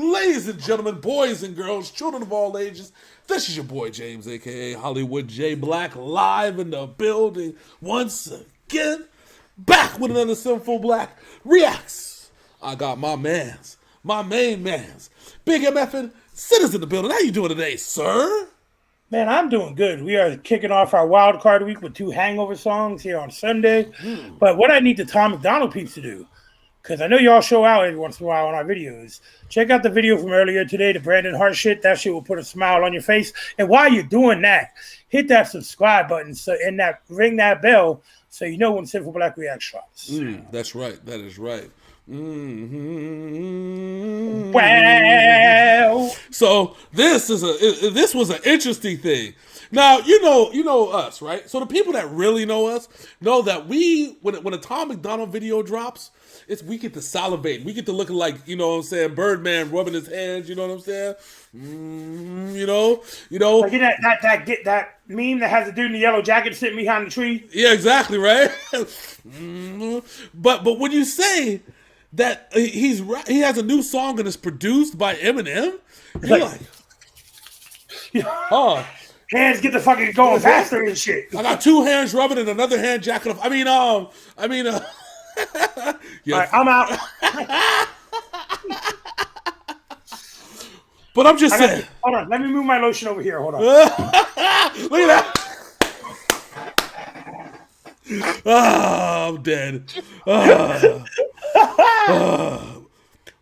Ladies and gentlemen, boys and girls, children of all ages, this is your boy James, aka Hollywood J Black, live in the building once again, back with another Synful Blaq reacts. I got my main mans, Big MF Sitters in the building. How you doing today, sir? Man, I'm doing good. We are kicking off our wild card week with 2 Hangover songs here on Sunday. But what I need the Tom MacDonald peeps to do, because I know y'all show out every once in a while on our videos. Check out the video from earlier today, the Brandon Hart shit. That shit will put a smile on your face. And while you're doing that, hit that subscribe button and ring that bell so you know when Synful Blaq Reacts drops. That's right. That is right. Wow. So this was an interesting thing. Now you know us, right? So the people that really know us know that when a Tom MacDonald video drops, we get to salivate. We get to looking like, you know what I'm saying, Birdman rubbing his hands, you know what I'm saying? You know. Like that meme that has a dude in the yellow jacket sitting behind the tree. Yeah, exactly, right? But when you say that he has a new song and it's produced by Eminem, you're like oh. Hands get the fucking going faster and shit. I got 2 hands rubbing and another hand jacking off. Yeah. Right, I'm out. But I'm just saying. Hold on, let me move my lotion over here. Hold on. Look at that. Oh, I'm dead.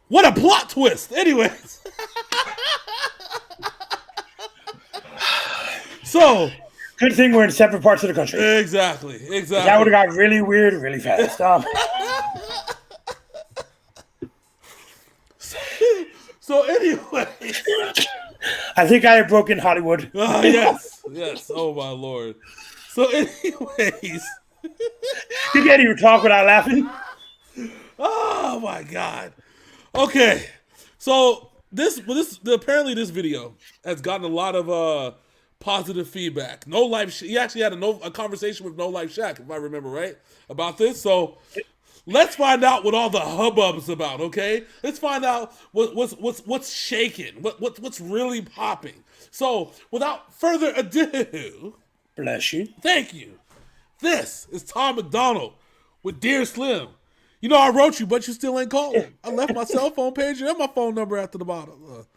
What a plot twist. Anyways. So. Good thing we're in separate parts of the country. Exactly. That would have got really weird really fast. So anyway. I think I have broken Hollywood. Yes. Oh my Lord. So anyways. You can't even talk without laughing. Oh my God. Okay. So apparently this video has gotten a lot of positive feedback. No Life. He actually had a conversation with No Life Shaq, if I remember right, about this. So let's find out what all the hubbub's about. Okay, let's find out what's shaking, what's really popping. So without further ado, bless you. Thank you. This is Tom MacDonald with Dear Slim. You know I wrote you, but you still ain't calling. I left my cell phone page and my phone number at the bottom.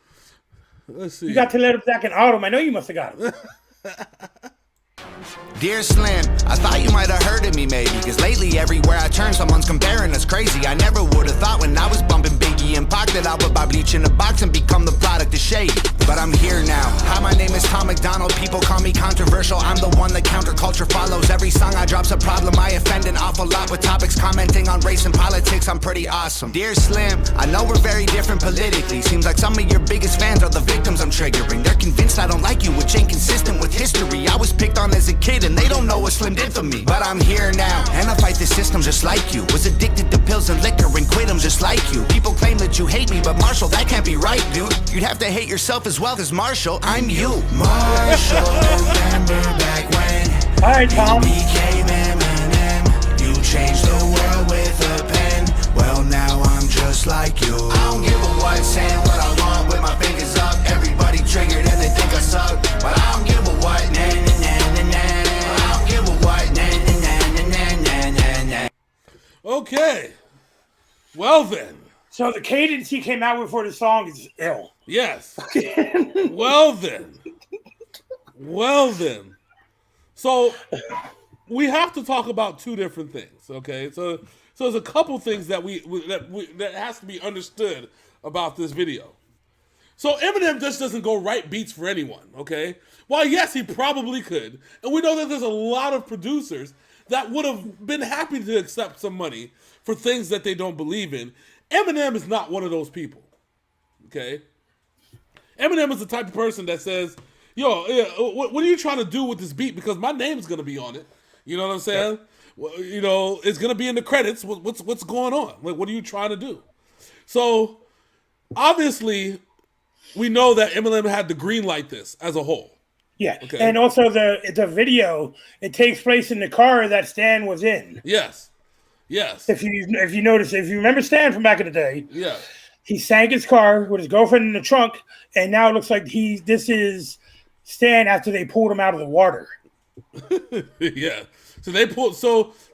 Let's see. You got to let him back in autumn. I know you must have got it. Dear Slim, I thought you might have heard of me maybe, cause lately everywhere I turn someone's comparing us crazy. I never would have thought when I was bumping Biggie and Pac that I would buy bleach in a box and become the product of shade. But I'm here now. Hi, my name is Tom MacDonald. People call me controversial. I'm the one that counterculture follows. Every song I drop's a problem. I offend an awful lot with topics commenting on race and politics. I'm pretty awesome. Dear Slim, I know we're very different politically. Seems like some of your biggest fans are the victims I'm triggering. They're convinced I don't like you, which ain't consistent with history. I was picked on as a kid and they don't know what Slim did for me. But I'm here now, and I fight the system just like you. Was addicted to pills and liquor and quit them just like you. People claim that you hate me, but Marshall, that can't be right, dude. You'd have to hate yourself as well, cause Marshall, I'm you. Marshall, remember back when Tom. you became Eminem. You changed the world with a pen. Well, now I'm just like you. I don't give a what, saying what I want with my fingers up. Everybody triggered and they think I suck, but I don't give a what. Nah, nah, nah, nah, nah. I don't give a what. Nah, nah, nah, nah, nah, nah. Okay. Well then. So the cadence he came out with for the song is ill. Yes. Well then. So we have to talk about 2 different things. Okay. So there's a couple things that that has to be understood about this video. So Eminem just doesn't go write beats for anyone. Okay. While yes, he probably could, and we know that there's a lot of producers that would have been happy to accept some money for things that they don't believe in. Eminem is not one of those people. Okay. Eminem is the type of person that says, yo, what are you trying to do with this beat? Because my name's going to be on it. You know what I'm saying? you know, it's gonna be in the credits. What's going on? Like, what are you trying to do? So obviously, we know that Eminem had to green light this as a whole. Yeah, Okay. and also the video, it takes place in the car that Stan was in. Yes. If you notice, if you remember Stan from back in the day, Yeah. he sank his car with his girlfriend in the trunk, and now it looks like this is Stan after they pulled him out of the water. Yeah. So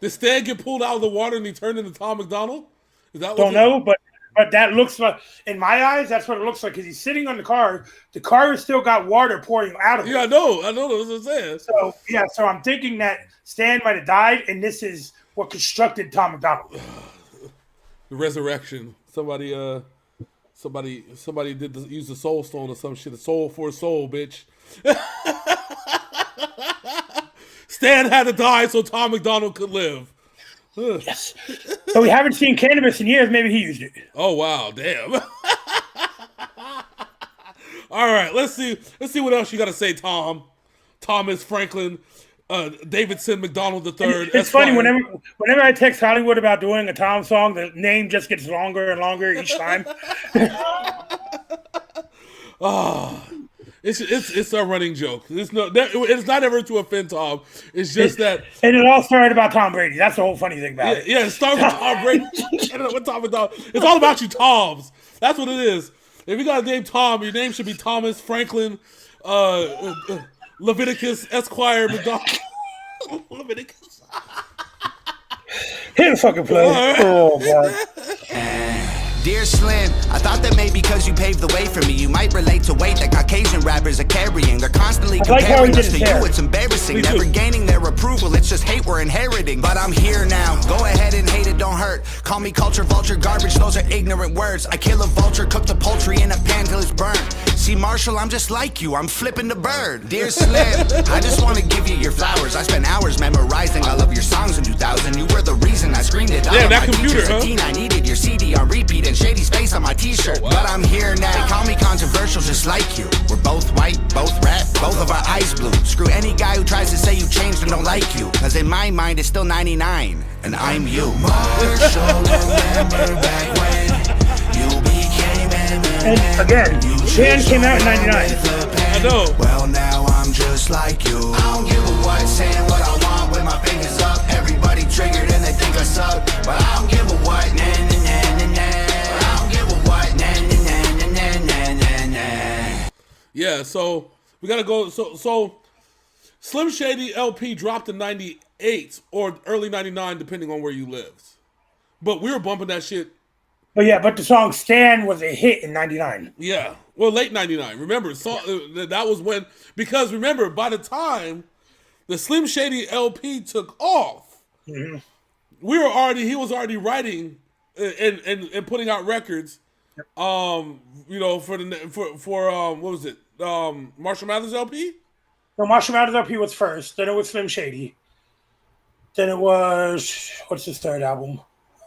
did Stan get pulled out of the water and he turned into Tom MacDonald? Is that what Don't know, but that looks like, in my eyes, that's what it looks like. Because he's sitting on the car. The car has still got water pouring out of it. Yeah, I know. That's what I'm saying. So I'm thinking that Stan might have died, and this is what constructed Tom MacDonald. The resurrection. Somebody did use the soul stone or some shit. A soul for a soul, bitch. Stan had to die so Tom MacDonald could live. Yes. So we haven't seen Cannabis in years. Maybe he used it. Oh wow, damn. All right, let's see what else you got to say, Tom. Thomas Franklin, Davidson McDonald III. It's funny whenever I text Hollywood about doing a Tom song, the name just gets longer and longer each time. It's a running joke. It's not ever to offend Tom. It's just that, and it all started about Tom Brady. That's the whole funny thing about it. Yeah, it started with Tom Brady. It's all about you, Toms. That's what it is. If you got a name Tom, your name should be Thomas Franklin, Leviticus Esquire McDonald. Leviticus. Hit a fucking play. Oh god. Dear Slim, I thought that maybe because you paved the way for me, you might relate to weight that Caucasian rappers are carrying. They're constantly comparing us to you, it's embarrassing. Never gaining their approval, it's just hate we're inheriting. But I'm here now, go ahead and hate it, don't hurt. Call me culture vulture garbage, those are ignorant words. I kill a vulture, cook the poultry in a pan till it's burnt. See Marshall, I'm just like you, I'm flipping the bird. Dear Slim, I just want to give you your flowers. I spent hours memorizing all of your songs in 2000. You were the reason I screamed it. Yeah, that computer, huh? I needed your CD on repeat and Shady's face on my t-shirt. Oh, wow. But I'm here now. They call me controversial just like you. We're both white, both rap, both of our eyes blue. Screw any guy who tries to say you changed and don't like you. Cause in my mind it's still 99 and I'm you. Marshall, remember back when you became and again, Shan came out in 99. I know. Well now I'm just like you. I don't give a what, saying what I want with my fingers up. Everybody triggered and they think I suck. But I don't give a what, nah, nah, nah, nah, nah. Yeah, so we gotta go. So Slim Shady LP dropped in 98 or early 99, depending on where you lived. But we were bumping that shit. But the song Stan was a hit in 99. Yeah, well, late 99. Remember, that was when, because remember, by the time the Slim Shady LP took off, mm-hmm. he was already writing and putting out records. You know, for what was it? Marshall Mathers LP? No, Marshall Mathers LP was first. Then it was Slim Shady. Then it was, what's his third album?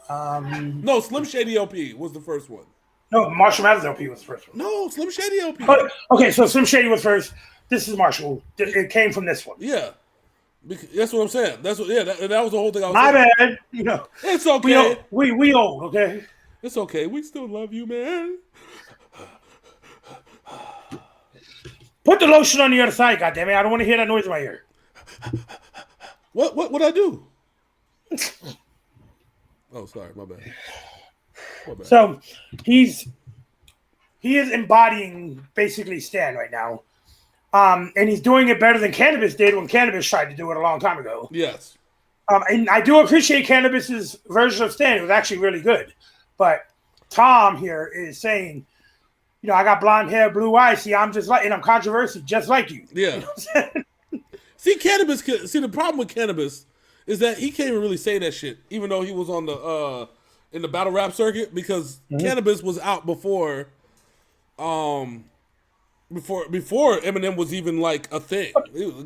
No, Slim Shady LP was the first one. No, Marshall Mathers LP was the first one. No, Slim Shady LP. Okay, so Slim Shady was first. This is Marshall. It came from this one. Yeah. That's what I'm saying. That's what. Yeah, that was the whole thing I was My saying. bad. You know, it's okay. We old, okay? It's okay. We still love you, man. Put the lotion on the other side, goddammit. I don't want to hear that noise in my ear. What'd I do? Oh, sorry, my bad. So he is embodying basically Stan right now. And he's doing it better than Cannabis did when Cannabis tried to do it a long time ago. Yes. And I do appreciate Cannabis's version of Stan. It was actually really good. But Tom here is saying, you know, I got blonde hair, blue eyes. See, I'm controversial, just like you. Yeah. You know see, the problem with Cannabis is that he can't even really say that shit, even though he was on the in the battle rap circuit, because Cannabis was out before Eminem was even like a thing.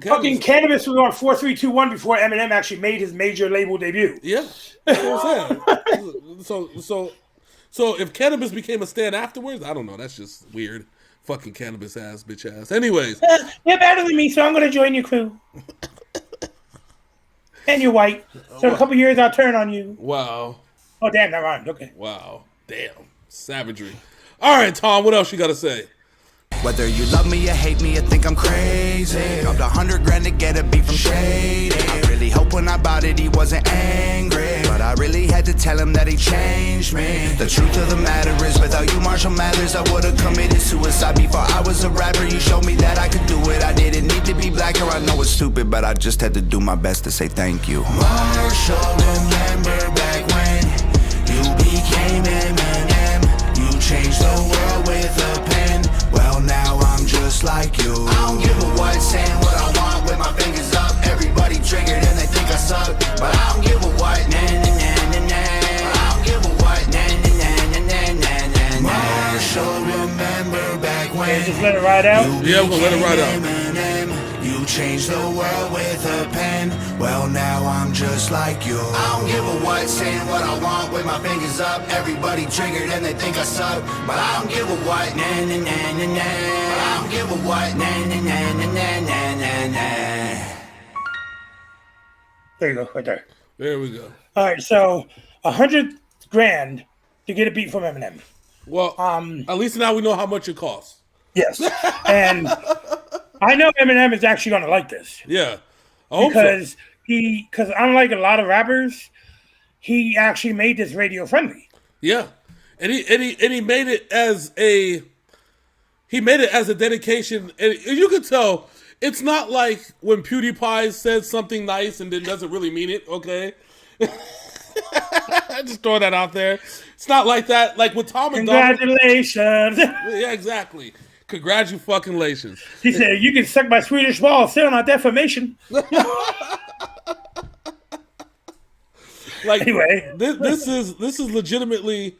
Fucking Cannabis was on 4321 before Eminem actually made his major label debut. Yeah, that's what I'm saying. So if Cannabis became a Stan afterwards, I don't know. That's just weird. Fucking Cannabis ass, bitch ass. Anyways, you're better than me, so I'm gonna join your crew. And you're white. So in a couple years, I'll turn on you. Wow. Oh, damn, that rhymed. Okay. Wow. Damn. Savagery. All right, Tom, what else you got to say? Whether you love me or hate me, or think I'm crazy. Dropped $100,000 to get a beat from Shady. I really hope when I bought it he wasn't angry, but I really had to tell him that he changed me. The truth of the matter is, without you, Marshall Mathers, I would've committed suicide before I was a rapper. You showed me that I could do it. I didn't need to be blacker. I know it's stupid, but I just had to do my best to say thank you. Marshall, remember back when you became Eminem. You changed the world with a pen. Well, now I'm just like you. I don't give a what, saying what I want with my fingers up. Everybody triggered and they think I suck, but I don't give a what. Nah, nah, nah, nah, nah. I don't give a what. Nah, nah, nah, nah, nah, nah, nah. Marshall, remember back when Okay, just let it ride out. Yeah, we're going to let it ride out. Eminem. You changed the world with a pen. Well, now I'm just like you. I don't give a what, saying what I want with my fingers up. Everybody triggered and they think I suck, but I don't give a what. Nah, nah, nah, nah, nah. But I don't give a what. Nah, nah, nah, nah, nah, nah, nah. There you go, right there. There we go. All right, so $100,000 to get a beat from Eminem. Well, at least now we know how much it costs. Yes, and I know Eminem is actually going to like this Yeah. I hope so. because unlike a lot of rappers, he actually made this radio friendly. Yeah. And he made it as a dedication, and you could tell it's not like when PewDiePie says something nice and then doesn't really mean it, okay? Just throwing that out there. It's not like that. Like with Tom MacDonald. Congratulations. Yeah, exactly. Congratulations. He said, "You can suck my Swedish ball, still not defamation." Like Anyway. this is legitimately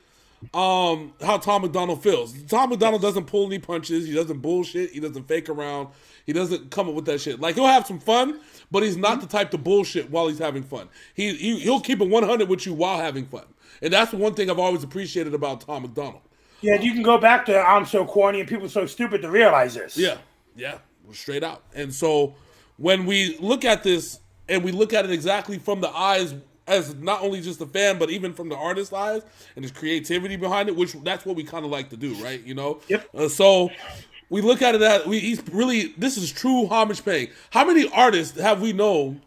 how Tom MacDonald feels. Tom MacDonald doesn't pull any punches. He doesn't bullshit. He doesn't fake around. He doesn't come up with that shit. Like he'll have some fun, but he's not the type to bullshit while he's having fun. He'll keep it 100 with you while having fun, and that's one thing I've always appreciated about Tom MacDonald. Yeah, you can go back to "I'm so corny" and people so stupid to realize this. Yeah, straight out. And so when we look at this and we look at it exactly from the eyes as not only just the fan, but even from the artist's eyes and his creativity behind it, which that's what we kind of like to do, right? You know? Yep. So we look at it as this is true homage paying. How many artists have we known,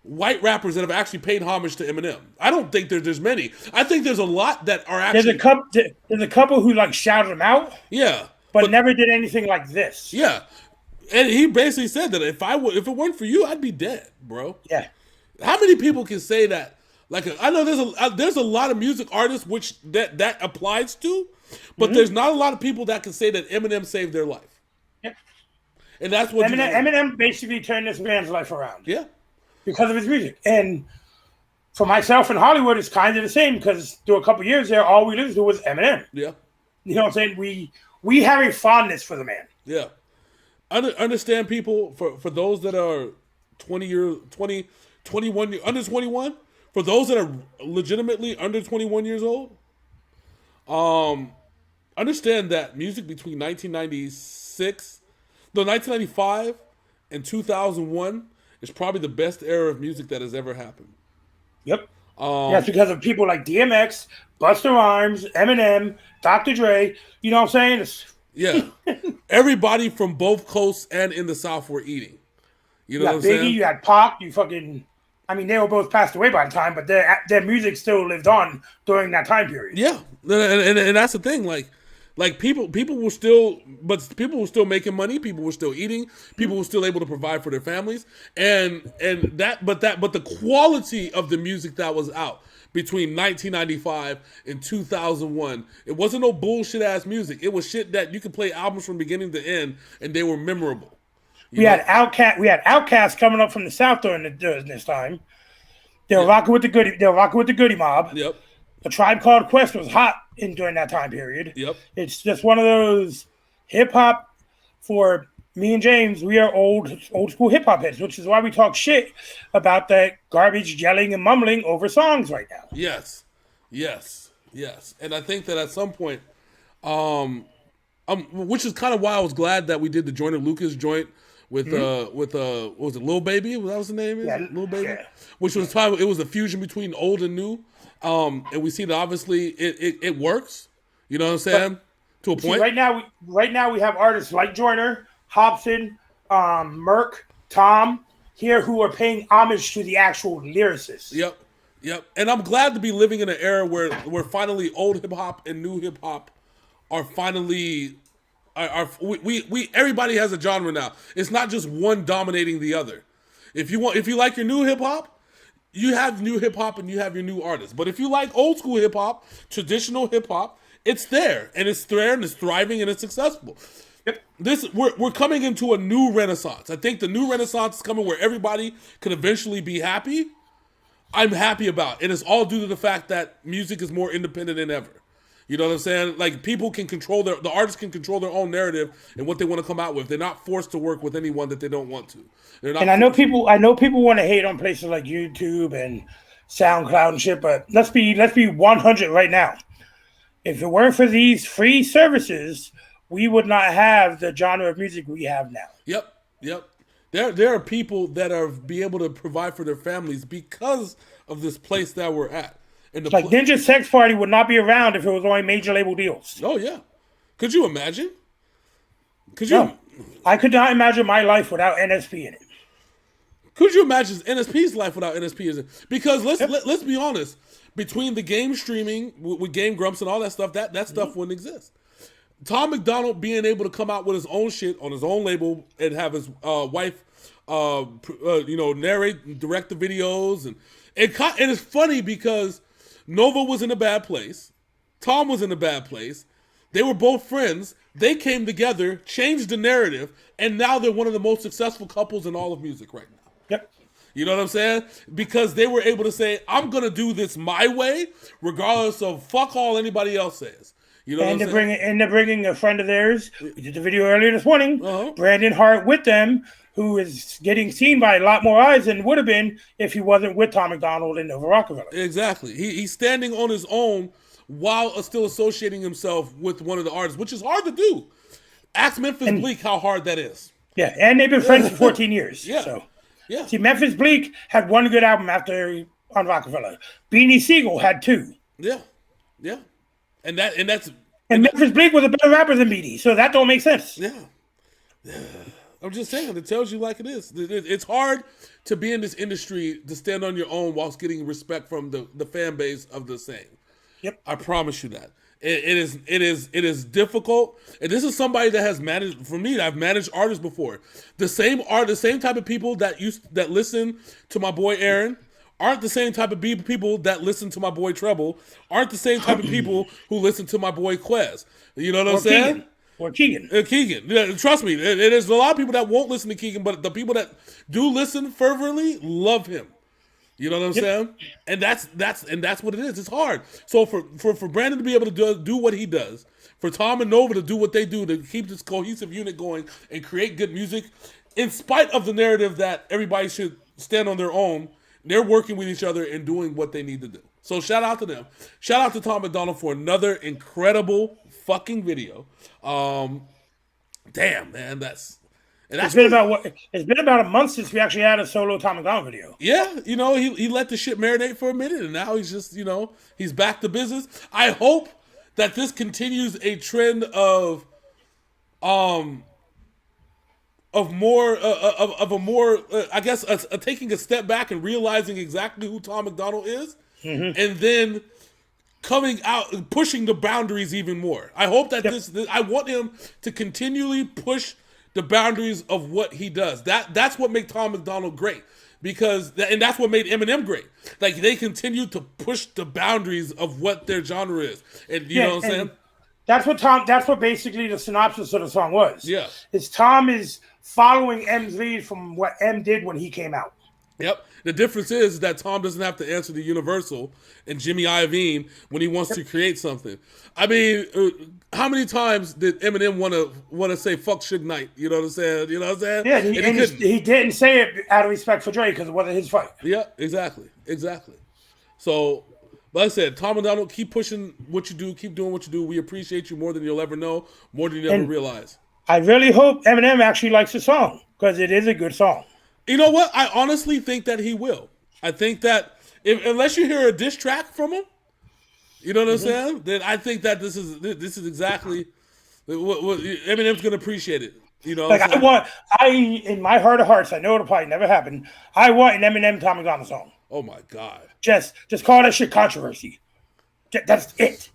white rappers, that have actually paid homage to Eminem? I don't think there's many. I think there's a lot that are actually... There's a couple who like shouted him out. Yeah. But never did anything like this. Yeah. And he basically said that if it weren't for you, I'd be dead, bro. Yeah. How many people can say that? Like, I know there's a lot of music artists which that applies to, but there's not a lot of people that can say that Eminem saved their life. Yep. And that's what Eminem basically turned this man's life around. Yeah. Because of his music. And for myself in Hollywood, it's kind of the same because through a couple years there, all we listened to was Eminem. Yeah. You know what I'm saying? We have a fondness for the man. Yeah. Understand, people, for those that are 21 under 21, for those that are legitimately under 21 years old, understand that music between 1995 and 2001 is probably the best era of music that has ever happened. Yep. That's because of people like DMX, Busta Rhymes, Eminem, Dr. Dre. You know what I'm saying? Yeah. Everybody from both coasts and in the South were eating. You know what I'm saying? You had Pac, they were both passed away by the time, but their music still lived on during that time period. Yeah. And that's the thing. Like people were still making money. People were still eating. People were still able to provide for their families. But the quality of the music that was out between 1995 and 2001, it wasn't no bullshit ass music. It was shit that you could play albums from beginning to end, and they were memorable. We had Outkast coming up from the South during this time. They were rocking with the Goody Mob. Yep. A Tribe Called Quest was hot during that time period. Yep. It's just one of those hip hop for me and James. We are old school hip hop heads, which is why we talk shit about that garbage yelling and mumbling over songs right now. Yes. And I think that at some point, which is kind of why I was glad that we did the Joyner Lucas joint with what was it, Lil Baby? That was the name? Yeah, Lil Baby, yeah. which was time. It was a fusion between old and new, and we see that obviously it works. You know what I'm saying? To a point. See, right now we have artists like Joyner, Hobson, Merck, Tom here who are paying homage to the actual lyricists. Yep. And I'm glad to be living in an era where finally old hip hop and new hip hop are finally we everybody has a genre now. It's not just one dominating the other. If you like your new hip hop, you have new hip hop and you have your new artists. But if you like old school hip hop, traditional hip hop, it's there and it's thriving and it's successful. Yep. We're coming into a new renaissance. I think the new renaissance is coming where everybody can eventually be happy. I'm happy about, and it's all due to the fact that music is more independent than ever. You know what I'm saying? Like, people can control the artists can control their own narrative and what they want to come out with. They're not forced to work with anyone that they don't want to. They're not. And I know people want to hate on places like YouTube and SoundCloud and shit, but let's be 100 right now. If it weren't for these free services, we would not have the genre of music we have now. Yep. There are people that are be able to provide for their families because of this place that we're at. And Ninja Sex Party would not be around if it was only major label deals. Oh yeah, could you imagine? No, I could not imagine my life without NSP in it. Could you imagine NSP's life without NSP in it? Because let's be honest, between the game streaming with Game Grumps and all that stuff, that stuff wouldn't exist. Tom MacDonald being able to come out with his own shit on his own label and have his wife, narrate and direct the videos, and it's funny because Nova was in a bad place, Tom was in a bad place. They were both friends. They came together, changed the narrative, and now they're one of the most successful couples in all of music right now. Yep. You know what I'm saying? Because they were able to say, "I'm gonna do this my way, regardless of fuck all anybody else says." You know, they're bringing a friend of theirs. We did the video earlier this morning. Brandon Hart with them, who is getting seen by a lot more eyes than would have been if he wasn't with Tom MacDonald and Nova Rockefeller. Exactly. He's standing on his own while still associating himself with one of the artists, which is hard to do. Ask Memphis Bleak how hard that is. Yeah, and they've been friends for 14 years. Yeah. So. Yeah. See, Memphis Bleak had one good album after on Rockefeller. Beanie Siegel had two. Yeah. And that's Memphis Bleak was a better rapper than Beanie, so that don't make sense. Yeah. I'm just saying, it tells you like it is. It's hard to be in this industry to stand on your own whilst getting respect from the fan base of the same. Yep. I promise you that. It is difficult, and this is somebody that has managed. For me, I've managed artists before. The same type of people that listen to my boy Aaron aren't the same type of people that listen to my boy Treble, aren't the same type of people who listen to my boy Quez. You know what I'm saying? Or Keegan. Keegan. Yeah, trust me, there's a lot of people that won't listen to Keegan, but the people that do listen fervently love him. You know what I'm saying? And that's what it is. It's hard. So for Brandon to be able to do what he does, for Tom and Nova to do what they do to keep this cohesive unit going and create good music, in spite of the narrative that everybody should stand on their own, they're working with each other and doing what they need to do. So shout out to them. Shout out to Tom MacDonald for another incredible fucking video. Damn, man, it's been about a month since we actually had a solo Tom MacDonald video. Yeah, he let the shit marinate for a minute, and now he's just, he's back to business. I hope that this continues a trend of taking a step back and realizing exactly who Tom MacDonald is, and then coming out and pushing the boundaries even more. I hope that I want him to continually push the boundaries of what he does. That's what made Tom MacDonald great, and that's what made Eminem great. Like, they continue to push the boundaries of what their genre is, and you know what I'm saying. That's what basically the synopsis of the song was. Yeah, Tom is following M's lead from what M did when he came out. Yep. The difference is that Tom doesn't have to answer to Universal and Jimmy Iovine when he wants to create something. I mean, how many times did Eminem want to say "fuck Suge Knight"? You know what I'm saying? Yeah, he didn't say it out of respect for Dre because it wasn't his fight. Yeah, exactly. So, like I said, Tom MacDonald, keep pushing what you do, keep doing what you do. We appreciate you more than you'll ever know, more than you ever realize. I really hope Eminem actually likes the song, because it is a good song. You know what? I honestly think that he will. I think that unless you hear a diss track from him, you know what I'm saying? Then I think that this is exactly what Eminem's gonna appreciate it. You know, Like in my heart of hearts, I know it'll probably never happen. I want an Eminem Tom MacDonald song. oh my god. Just call that shit controversy. That's it.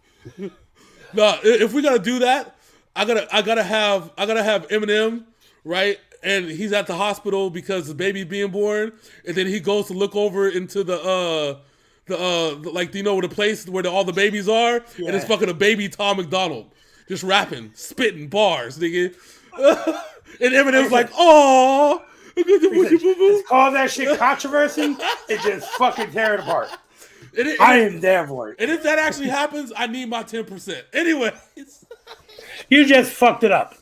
No, if we gotta do that, I gotta have Eminem, right? And he's at the hospital because the baby's being born, and then he goes to look over into the like, you know, where the place where all the babies are, and it's fucking a baby Tom MacDonald just rapping, spitting bars, nigga. And Eminem's like, "Oh, Just call that shit controversy and just fucking tear it apart." I am there for it. And if that actually happens, I need my 10%. Anyways, You just fucked it up.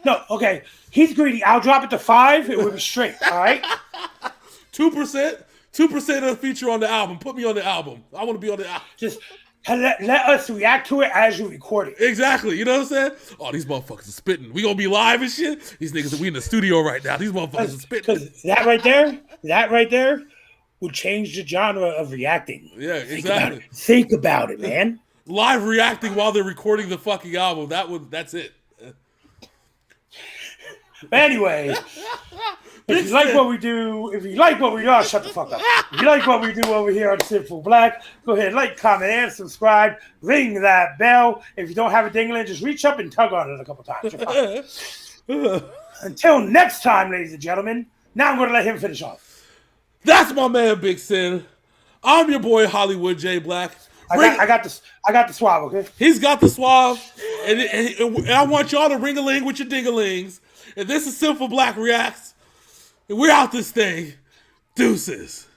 No, okay. He's greedy. I'll drop it to 5. It would be straight. All right. 2% of the feature on the album. Put me on the album. I want to be on the album. Just let us react to it as you record it. Exactly. You know what I'm saying? Oh, these motherfuckers are spitting. We gonna be live and shit. These niggas, we in the studio right now. These motherfuckers are spitting. Because that right there would change the genre of reacting. Yeah, exactly. Think about it, man. Live reacting while they're recording the fucking album. That's it. But anyway, if you like what we do, oh, shut the fuck up. If you like what we do over here on Synful Blaq, go ahead, like, comment, and subscribe. Ring that bell. If you don't have a dingling, just reach up and tug on it a couple times. Until next time, ladies and gentlemen. Now I'm going to let him finish off. That's my man, Big Sin. I'm your boy, Hollywood J. Black. I got the swab, okay? He's got the swab, and I want y'all to ring-a-ling with your ding-a-lings. And this is Synful Blaq Reacts. And we're out this thing. Deuces.